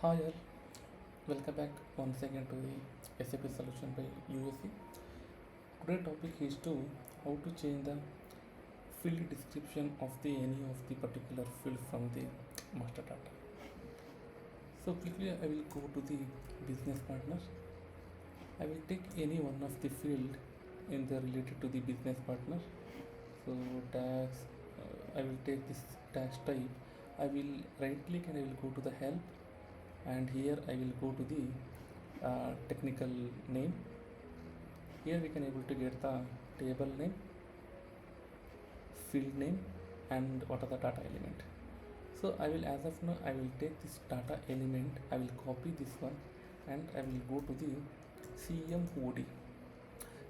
Hi all, welcome back once again to the SAP solution by USC. Today topic is to how to change the field description of the any of the particular field from the master data. So quickly I will go to the business partner. I will take any one of the field in the related to the business partner. So tax, I will take this tax type. I will right click and I will go to the help, and here I will go to the technical name. Here we can able to get the table name, field name, and what are the data element. So I will, as of now, I will take this data element, I will copy this one, and I will go to the CMOD.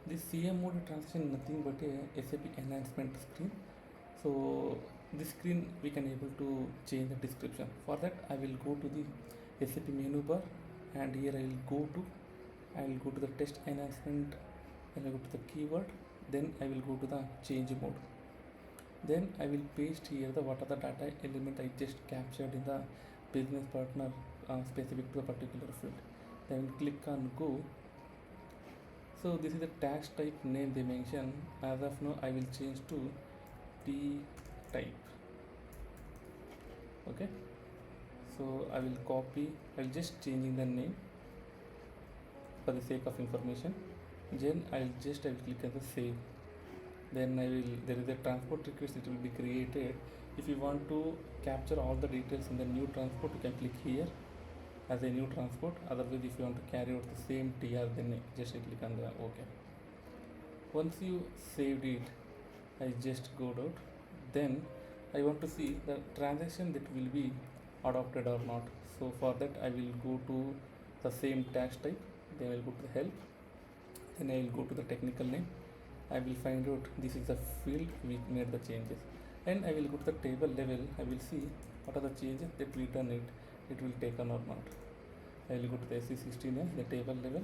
This CMOD transition nothing but a SAP enhancement screen. So this screen we can able to change the description. For that I will go to the SAP menu bar, and here I will go to the test enhancement, and I go to the keyword, then I will go to the change mode. Then I will paste here the what are the data element I just captured in the business partner specific to a particular field. Then click on go. So this is the tax type name they mention. As of now I will change to T type. Okay, so I will copy, I'll just changing the name for the sake of information. Then I will click on the save. Then there is a transport request, it will be created. If you want to capture all the details in the new transport, you can click here as a new transport. Otherwise, if you want to carry out the same TR, then just click on the OK. Once you saved it, I just go out. Then I want to see the transaction that will be adopted or not. So for that I will go to the same tax type, then I will go to the help, then I will go to the technical name. I will find out this is the field we made the changes, and I will go to the table level. I will see what are the changes that we done it will take on or not. I will go to the SC16, the table level.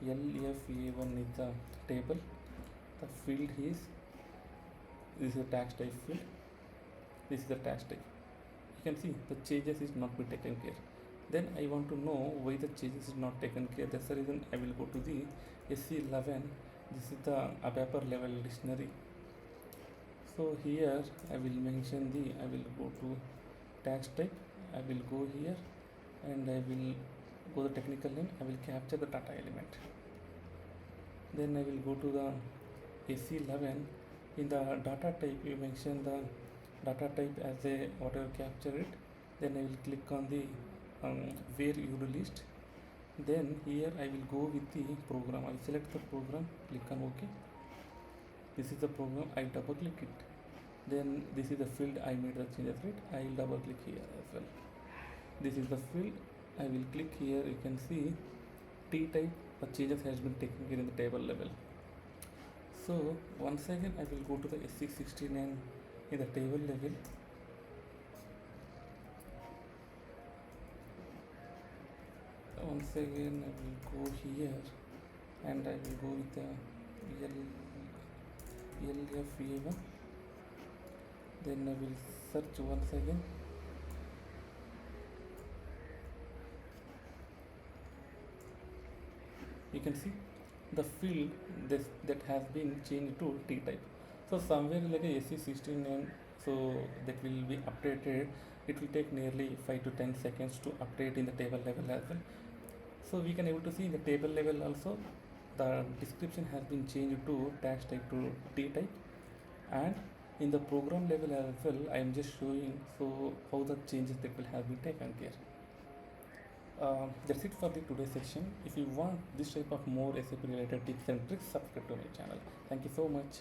LFA1 is the table. The field is, this is the tax type field, this is the tax type. You can see the changes is not be taken care. Then I want to know why the changes is not taken care. That's the reason I will go to the SC11. This is the ABAPer level dictionary. So here I will mention I will go to tax type, I will go here, and I will go the technical name, I will capture the data element. Then I will go to the SC11. In the data type you mention the data type as a whatever capture it. Then I will click on the where you released. Then here I will go with the program. I will select the program, click on OK. This is the program, I double click it. Then this is the field I made the changes, right? I will double click here as well. This is the field, I will click here. You can see T type, the changes has been taken here in the table level. So once again I will go to the SC69 in the table level. Once again I will go here, and I will go with the LFA1. Then I will search once again. You can see the field that has been changed to T type. So somewhere like a SC16, so that will be updated. It will take nearly 5 to 10 seconds to update in the table level as well. So we can able to see in the table level also the description has been changed to tax type to T type, and in the program level as well I am just showing so how the changes that will have been taken care. That's it for the today's session. If you want this type of more SAP related tips and tricks, subscribe to my channel. Thank you so much.